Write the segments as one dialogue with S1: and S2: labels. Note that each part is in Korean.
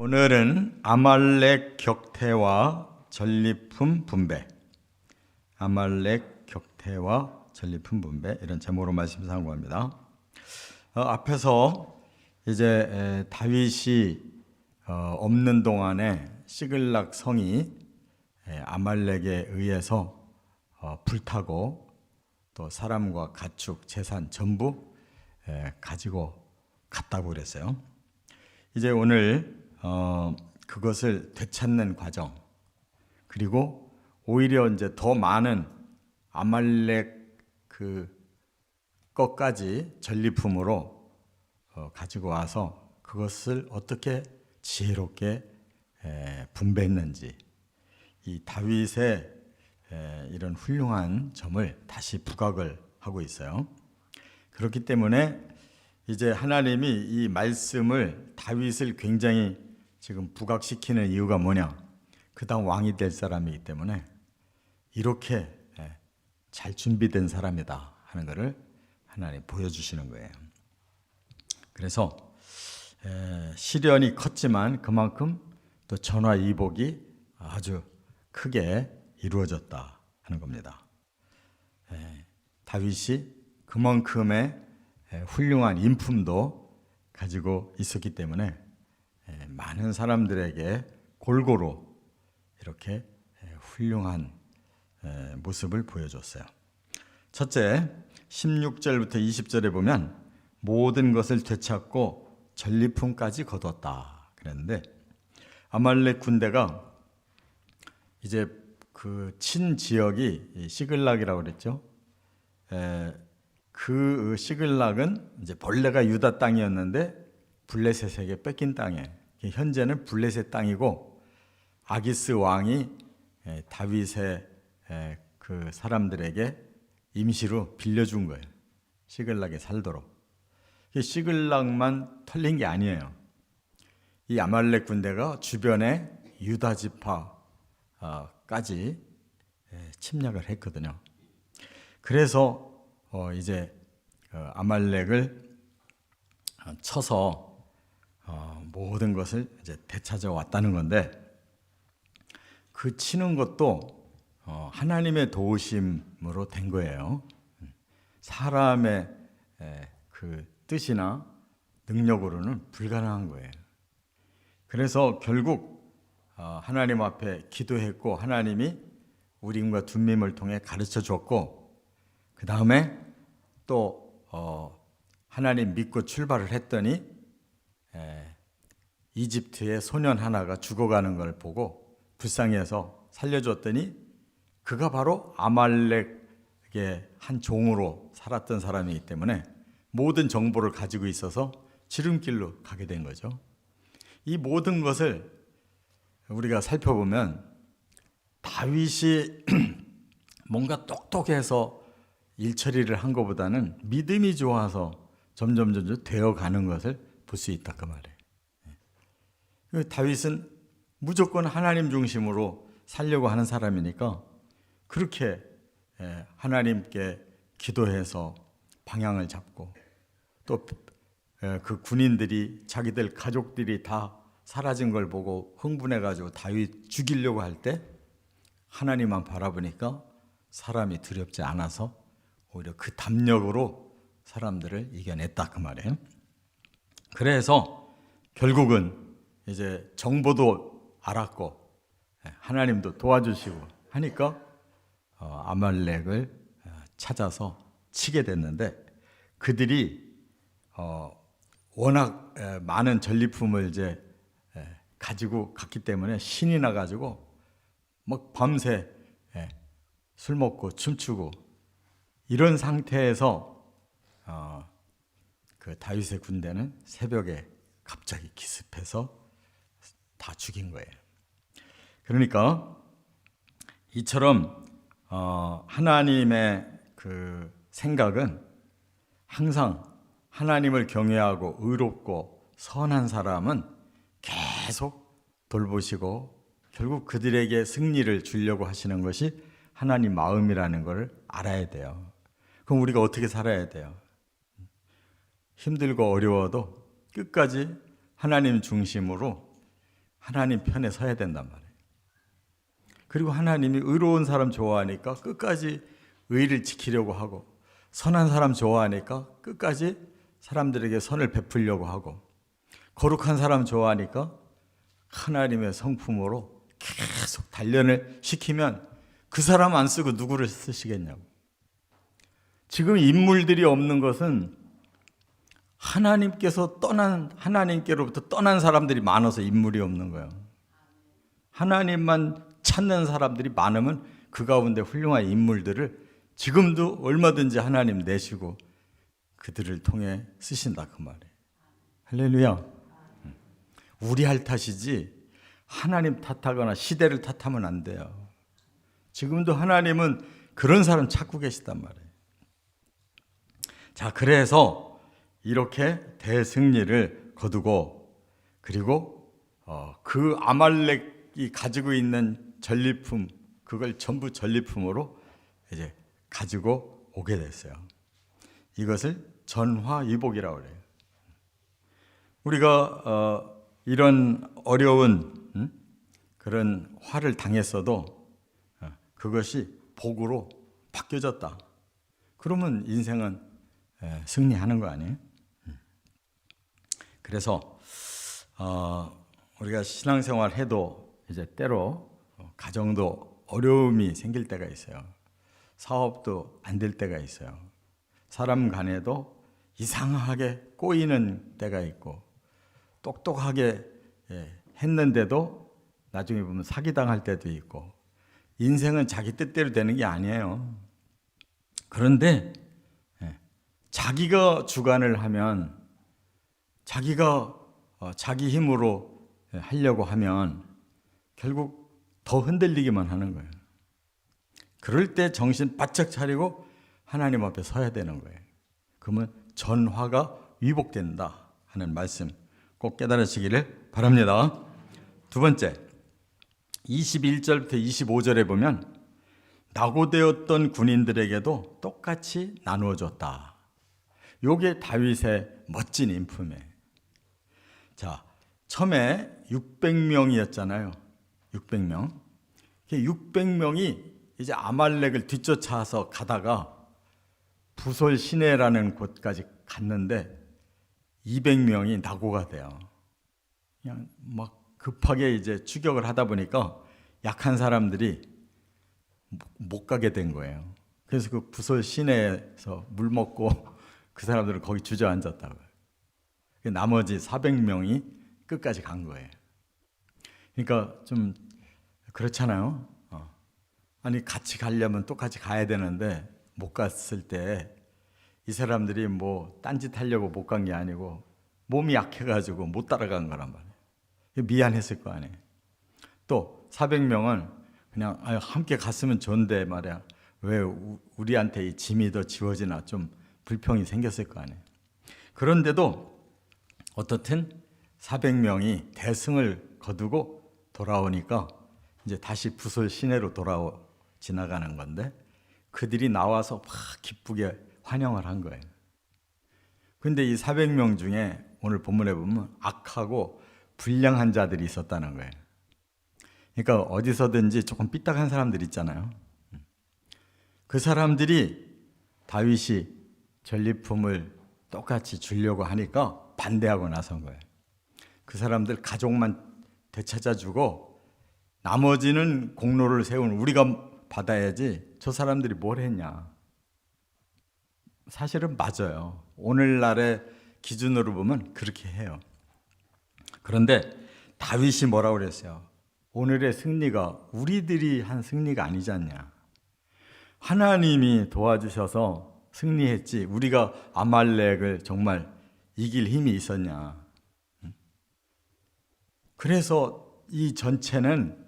S1: 오늘은 아말렉 격퇴와 전리품 분배, 아말렉 격퇴와 전리품 분배 이런 제목으로 말씀 상고합니다. 앞에서 이제 다윗이 없는 동안에 시글락 성이 아말렉에 의해서 불타고 또 사람과 가축, 재산 전부 가지고 갔다고 그랬어요. 이제 오늘 그것을 되찾는 과정, 그리고 오히려 이제 더 많은 아말렉 것까지 전리품으로 가지고 와서 그것을 어떻게 지혜롭게 분배했는지, 이 다윗의 이런 훌륭한 점을 다시 부각을 하고 있어요. 그렇기 때문에 이제 하나님이 이 말씀을 다윗을 굉장히 지금 부각시키는 이유가 뭐냐? 그 다음 왕이 될 사람이기 때문에 이렇게 잘 준비된 사람이다 하는 것을 하나님 보여주시는 거예요. 그래서 시련이 컸지만 그만큼 또 전화위복이 아주 크게 이루어졌다 하는 겁니다. 다윗이 그만큼의 훌륭한 인품도 가지고 있었기 때문에 많은 사람들에게 골고루 이렇게 훌륭한 모습을 보여줬어요. 첫째, 16절부터 20절에 보면 모든 것을 되찾고 전리품까지 거뒀다 그랬는데, 아말렉 군대가 이제 그 친 지역이 시글락이라고 그랬죠. 그 시글락은 이제 본래가 유다 땅이었는데 블레셋에게 뺏긴 땅에, 현재는 블레셋 땅이고 아기스 왕이 다윗의 그 사람들에게 임시로 빌려준 거예요. 시글락에 살도록. 시글락만 털린 게 아니에요. 이 아말렉 군대가 주변에 유다 지파까지 침략을 했거든요. 그래서 이제 아말렉을 쳐서 모든 것을 이제 되찾아 왔다는 건데, 그 치는 것도 하나님의 도우심으로 된 거예요. 사람의 그 뜻이나 능력으로는 불가능한 거예요. 그래서 결국 하나님 앞에 기도했고 하나님이 우림과 둠밈을 통해 가르쳐 줬고, 그 다음에 또 하나님 믿고 출발을 했더니 이집트의 소년 하나가 죽어가는 걸 보고 불쌍해서 살려줬더니 그가 바로 아말렉의 한 종으로 살았던 사람이기 때문에 모든 정보를 가지고 있어서 지름길로 가게 된 거죠. 이 모든 것을 우리가 살펴보면 다윗이 뭔가 똑똑해서 일처리를 한 것보다는 믿음이 좋아서 점점 되어가는 것을 볼 수 있다 그 말이에요. 다윗은 무조건 하나님 중심으로 살려고 하는 사람이니까 그렇게 하나님께 기도해서 방향을 잡고, 또 그 군인들이 자기들 가족들이 다 사라진 걸 보고 흥분해가지고 다윗 죽이려고 할 때 하나님만 바라보니까 사람이 두렵지 않아서 오히려 그 담력으로 사람들을 이겨냈다 그 말이에요. 그래서 결국은 이제 정보도 알았고 하나님도 도와주시고 하니까 아말렉을 찾아서 치게 됐는데, 그들이 워낙 많은 전리품을 이제 가지고 갔기 때문에 신이 나가지고 막 밤새 술 먹고 춤추고 이런 상태에서 그 다윗의 군대는 새벽에 갑자기 기습해서 다 죽인 거예요. 그러니까 이처럼 하나님의 그 생각은 항상 하나님을 경외하고 의롭고 선한 사람은 계속 돌보시고 결국 그들에게 승리를 주려고 하시는 것이 하나님 마음이라는 걸 알아야 돼요. 그럼 우리가 어떻게 살아야 돼요? 힘들고 어려워도 끝까지 하나님 중심으로 하나님 편에 서야 된단 말이에요. 그리고 하나님이 의로운 사람 좋아하니까 끝까지 의를 지키려고 하고, 선한 사람 좋아하니까 끝까지 사람들에게 선을 베풀려고 하고, 거룩한 사람 좋아하니까 하나님의 성품으로 계속 단련을 시키면 그 사람 안 쓰고 누구를 쓰시겠냐고. 지금 인물들이 없는 것은 하나님께로부터 떠난 사람들이 많아서 인물이 없는 거예요. 하나님만 찾는 사람들이 많으면 그 가운데 훌륭한 인물들을 지금도 얼마든지 하나님 내시고 그들을 통해 쓰신다 그 말이에요. 할렐루야. 우리 할 탓이지 하나님 탓하거나 시대를 탓하면 안 돼요. 지금도 하나님은 그런 사람 찾고 계시단 말이에요. 자, 그래서 이렇게 대승리를 거두고, 그리고 그 아말렉이 가지고 있는 전리품, 그걸 전부 전리품으로 이제 가지고 오게 됐어요. 이것을 전화위복이라고 그래요. 우리가 이런 어려운 그런 화를 당했어도 그것이 복으로 바뀌어졌다. 그러면 인생은 승리하는 거 아니에요? 그래서 우리가 신앙생활 해도 이제 때로 가정도 어려움이 생길 때가 있어요. 사업도 안 될 때가 있어요. 사람 간에도 이상하게 꼬이는 때가 있고, 똑똑하게 했는데도 나중에 보면 사기당할 때도 있고, 인생은 자기 뜻대로 되는 게 아니에요. 그런데 자기가 주관을 하면, 자기가 자기 힘으로 하려고 하면 결국 더 흔들리기만 하는 거예요. 그럴 때 정신 바짝 차리고 하나님 앞에 서야 되는 거예요. 그러면 전화가 위복된다 하는 말씀 꼭 깨달으시기를 바랍니다. 두 번째, 21절부터 25절에 보면 낙오되었던 군인들에게도 똑같이 나누어줬다. 요게 다윗의 멋진 인품이에요. 자, 처음에 600명이었잖아요. 600명. 600명이 이제 아말렉을 뒤쫓아서 가다가 부솔 시내라는 곳까지 갔는데 200명이 낙오가 돼요. 그냥 막 급하게 이제 추격을 하다 보니까 약한 사람들이 못 가게 된 거예요. 그래서 그 부솔 시내에서 물 먹고 그 사람들은 거기 주저앉았다고요. 나머지 400명이 끝까지 간 거예요. 그러니까 좀 그렇잖아요. 아니 같이 가려면 똑같이 가야 되는데 못 갔을 때 이 사람들이 뭐 딴짓 하려고 못 간 게 아니고 몸이 약해가지고 못 따라간 거란 말이에요. 미안했을 거 아니에요. 또 400명은 그냥 함께 갔으면 좋은데 말이야. 왜 우리한테 이 짐이 더 지워지나 좀 불평이 생겼을 거 아니에요. 그런데도 어떻든 400명이 대승을 거두고 돌아오니까 이제 다시 부솔 시내로 지나가는 건데 그들이 나와서 막 기쁘게 환영을 한 거예요. 근데 이 400명 중에 오늘 본문에 보면 악하고 불량한 자들이 있었다는 거예요. 그러니까 어디서든지 조금 삐딱한 사람들 있잖아요. 그 사람들이 다윗이 전리품을 똑같이 주려고 하니까 반대하고 나선 거예요. 그 사람들 가족만 되찾아주고 나머지는 공로를 세운 우리가 받아야지 저 사람들이 뭘 했냐. 사실은 맞아요. 오늘날의 기준으로 보면 그렇게 해요. 그런데 다윗이 뭐라고 그랬어요? 오늘의 승리가 우리들이 한 승리가 아니지 않냐. 하나님이 도와주셔서 승리했지 우리가 아말렉을 정말 이길 힘이 있었냐. 그래서 이 전체는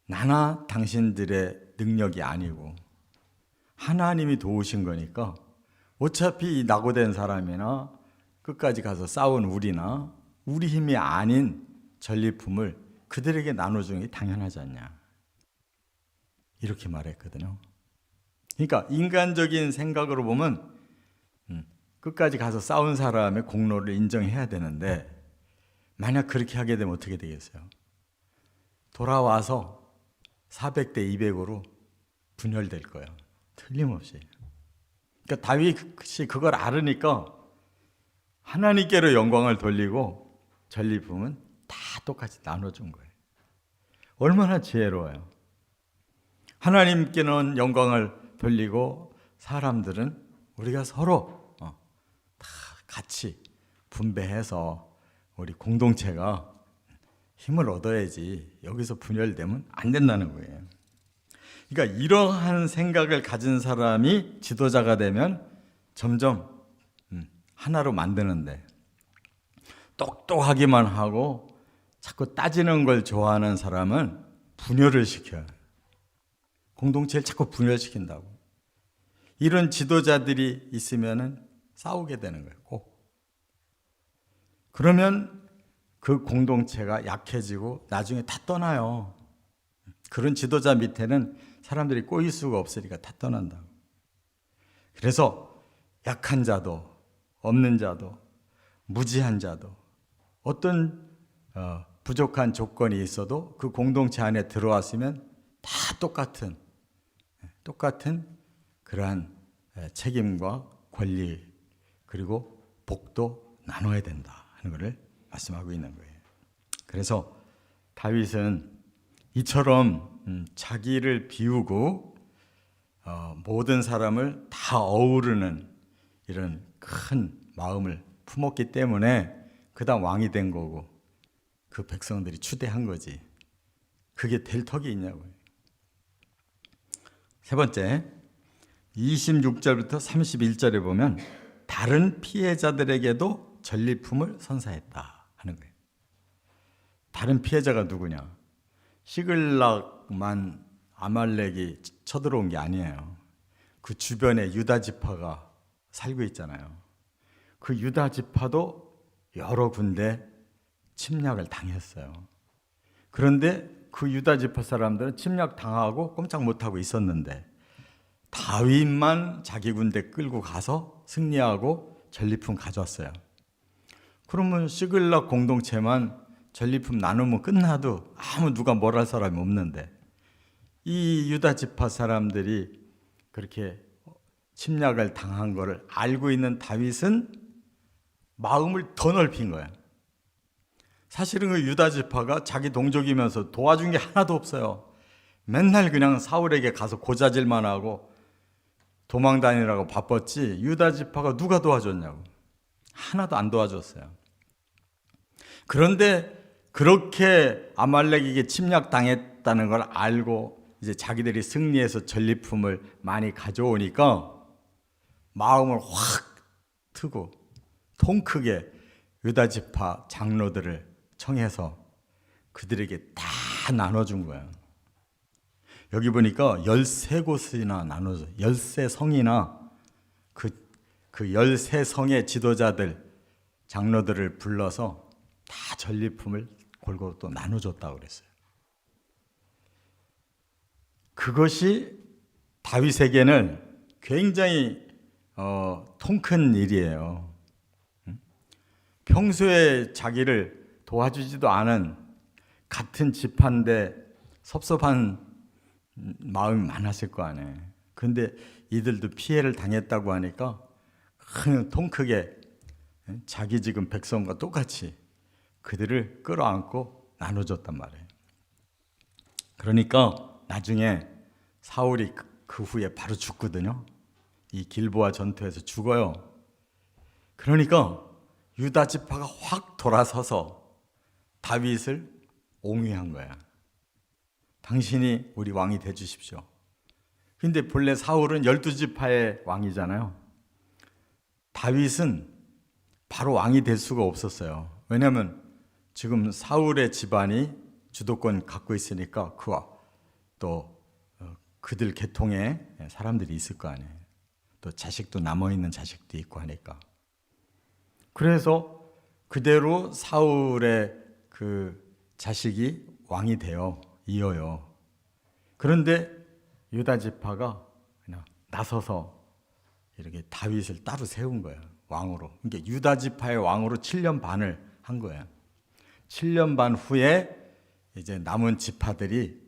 S1: 나나 당신들의 능력이 아니고 하나님이 도우신 거니까 어차피 이 낙오된 사람이나 끝까지 가서 싸운 우리나 우리 힘이 아닌 전리품을 그들에게 나눠주는 게 당연하지 않냐. 이렇게 말했거든요. 그러니까 인간적인 생각으로 보면 끝까지 가서 싸운 사람의 공로를 인정해야 되는데 만약 그렇게 하게 되면 어떻게 되겠어요? 돌아와서 400대 200으로 분열될 거예요. 틀림없이. 그러니까 다윗이 그걸 알으니까 하나님께로 영광을 돌리고 전리품은 다 똑같이 나눠준 거예요. 얼마나 지혜로워요. 하나님께는 영광을 돌리고 사람들은 우리가 서로 다 같이 분배해서 우리 공동체가 힘을 얻어야지 여기서 분열되면 안 된다는 거예요. 그러니까 이러한 생각을 가진 사람이 지도자가 되면 점점 하나로 만드는데, 똑똑하기만 하고 자꾸 따지는 걸 좋아하는 사람은 분열을 시켜요. 공동체를 자꾸 분열시킨다고. 이런 지도자들이 있으면 싸우게 되는 거예요. 꼭. 그러면 그 공동체가 약해지고 나중에 다 떠나요. 그런 지도자 밑에는 사람들이 꼬일 수가 없으니까 다 떠난다고. 그래서 약한 자도 없는 자도 무지한 자도 어떤 부족한 조건이 있어도 그 공동체 안에 들어왔으면 다 똑같은 그러한 책임과 권리 그리고 복도 나눠야 된다 하는 것을 말씀하고 있는 거예요. 그래서 다윗은 이처럼 자기를 비우고 모든 사람을 다 어우르는 이런 큰 마음을 품었기 때문에 그다음 왕이 된 거고 그 백성들이 추대한 거지. 그게 될 턱이 있냐고요. 세 번째, 26절부터 31절에 보면 다른 피해자들에게도 전리품을 선사했다 하는 거예요. 다른 피해자가 누구냐? 시글락만 아말렉이 쳐들어온 게 아니에요. 그 주변에 유다 지파가 살고 있잖아요. 그 유다 지파도 여러 군데 침략을 당했어요. 그런데 그 유다 지파 사람들은 침략 당하고 꼼짝 못하고 있었는데 다윗만 자기 군대 끌고 가서 승리하고 전리품 가져왔어요. 그러면 시글락 공동체만 전리품 나누면 끝나도 아무 누가 뭘 할 사람이 없는데 이 유다 지파 사람들이 그렇게 침략을 당한 것을 알고 있는 다윗은 마음을 더 넓힌 거야. 사실은 그 유다 지파가 자기 동족이면서 도와준 게 하나도 없어요. 맨날 그냥 사울에게 가서 고자질만 하고 도망 다니라고 바빴지 유다 지파가 누가 도와줬냐고. 하나도 안 도와줬어요. 그런데 그렇게 아말렉에게 침략당했다는 걸 알고 이제 자기들이 승리해서 전리품을 많이 가져오니까 마음을 확 트고 통 크게 유다 지파 장로들을 청해서 그들에게 다 나눠준 거예요. 여기 보니까 13곳이나 나눠져 13성이나 그 13성의 지도자들 장로들을 불러서 다 전리품을 골고루 또 나눠줬다고 그랬어요. 그것이 다윗에게는 굉장히 통 큰 일이에요. 평소에 자기를 도와주지도 않은 같은 집안데 섭섭한 마음이 많았을 거 아니에요. 근데 이들도 피해를 당했다고 하니까 통 크게 자기 지금 백성과 똑같이 그들을 끌어안고 나눠줬단 말이에요. 그러니까 나중에 사울이 그 후에 바로 죽거든요. 이 길보아 전투에서 죽어요. 그러니까 유다 지파가 확 돌아서서 다윗을 옹위한 거야. 당신이 우리 왕이 돼 주십시오. 근데 본래 사울은 12지파의 왕이잖아요. 다윗은 바로 왕이 될 수가 없었어요. 왜냐하면 지금 사울의 집안이 주도권 갖고 있으니까 그와 또 그들 계통의 사람들이 있을 거 아니에요. 또 자식도 남아있는 자식도 있고 하니까. 그래서 그대로 사울의 그 자식이 왕이 되어 이어요. 그런데 유다 지파가 그냥 나서서 이렇게 다윗을 따로 세운 거예요. 왕으로. 그러니까 유다 지파의 왕으로 7년 반을 한 거예요. 7년 반 후에 이제 남은 지파들이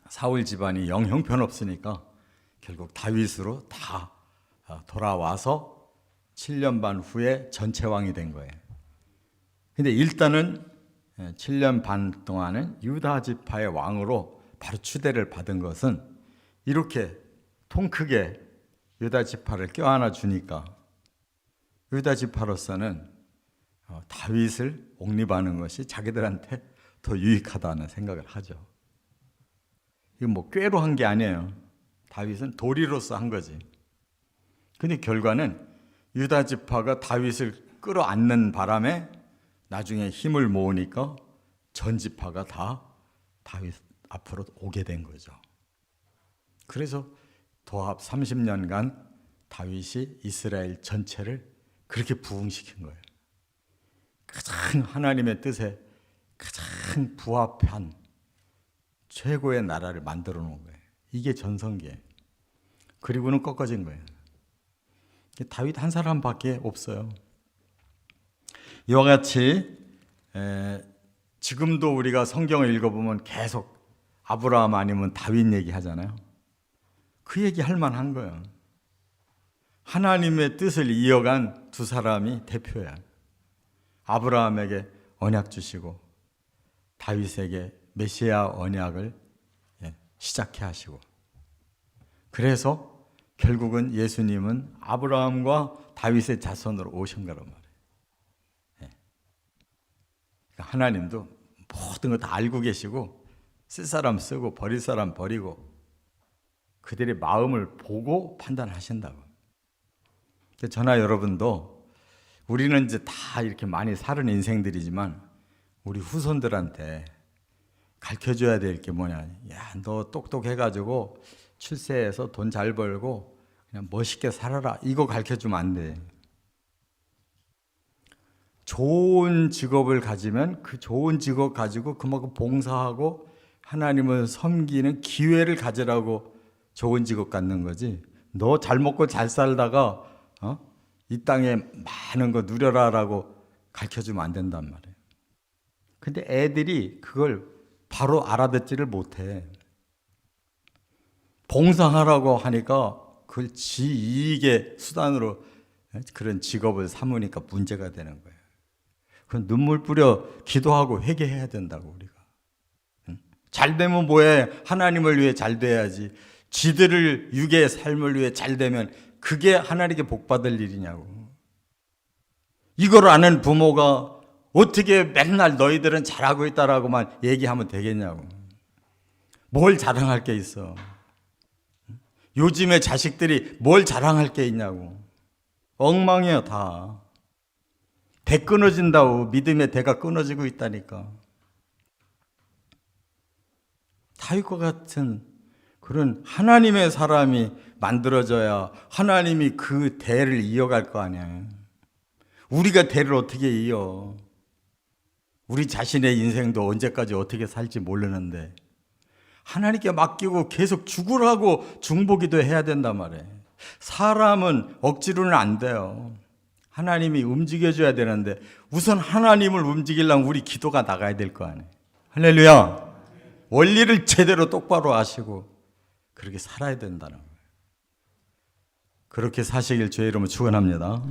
S1: 사울 집안이 영 형편없으니까 결국 다윗으로 다 돌아와서 7년 반 후에 전체 왕이 된 거예요. 근데 일단은 7년 반 동안은 유다 지파의 왕으로 바로 추대를 받은 것은 이렇게 통 크게 유다 지파를 껴안아 주니까 유다 지파로서는 다윗을 옹립하는 것이 자기들한테 더 유익하다는 생각을 하죠. 이건 뭐 꾀로 한 게 아니에요. 다윗은 도리로서 한 거지. 근데 결과는 유다 지파가 다윗을 끌어안는 바람에 나중에 힘을 모으니까 전 지파가 다 다윗 앞으로 오게 된 거죠. 그래서 도합 30년간 다윗이 이스라엘 전체를 그렇게 부흥시킨 거예요. 가장 하나님의 뜻에 가장 부합한 최고의 나라를 만들어 놓은 거예요. 이게 전성기예요. 그리고는 꺾어진 거예요. 다윗 한 사람밖에 없어요. 이와 같이 지금도 우리가 성경을 읽어보면 계속 아브라함 아니면 다윗 얘기하잖아요. 그 얘기 할 만한 거예요. 하나님의 뜻을 이어간 두 사람이 대표야. 아브라함에게 언약 주시고 다윗에게 메시아 언약을 시작해 하시고, 그래서 결국은 예수님은 아브라함과 다윗의 자손으로 오신 거란 말이에요. 그러니까 하나님도 모든 거 다 알고 계시고 쓸 사람 쓰고 버릴 사람 버리고 그들의 마음을 보고 판단하신다고. 저나 여러분도 우리는 이제 다 이렇게 많이 사는 인생들이지만 우리 후손들한테 가르쳐줘야 될 게 뭐냐. 야, 너 똑똑해가지고 출세해서 돈 잘 벌고 그냥 멋있게 살아라. 이거 가르쳐주면 안 돼. 좋은 직업을 가지면 그 좋은 직업 가지고 그만큼 봉사하고 하나님을 섬기는 기회를 가지라고 좋은 직업 갖는 거지. 너 잘 먹고 잘 살다가 이 땅에 많은 거 누려라라고 가르쳐주면 안 된단 말이에요. 근데 애들이 그걸 바로 알아듣지를 못해. 봉사하라고 하니까 그걸 지 이익의 수단으로 그런 직업을 삼으니까 문제가 되는 거예요. 그건 눈물 뿌려 기도하고 회개해야 된다고 우리가. 잘 되면 뭐해? 하나님을 위해 잘 돼야지. 지들을 육의 삶을 위해 잘 되면 그게 하나님께 복 받을 일이냐고. 이걸 아는 부모가 어떻게 맨날 너희들은 잘하고 있다라고만 얘기하면 되겠냐고. 뭘 자랑할 게 있어. 요즘의 자식들이 뭘 자랑할 게 있냐고. 엉망이에요 다. 대 끊어진다고. 믿음의 대가 끊어지고 있다니까. 다윗과 같은 그런 하나님의 사람이 만들어져야 하나님이 그 대를 이어갈 거 아니야. 우리가 대를 어떻게 이어? 우리 자신의 인생도 언제까지 어떻게 살지 모르는데 하나님께 맡기고 계속 죽으라고 중보기도 해야 된단 말이에요. 사람은 억지로는 안 돼요. 하나님이 움직여줘야 되는데 우선 하나님을 움직이려면 우리 기도가 나가야 될 거 아니에요. 할렐루야. 원리를 제대로 똑바로 아시고 그렇게 살아야 된다는 거예요. 그렇게 사시길 주의 이름으로 축원합니다.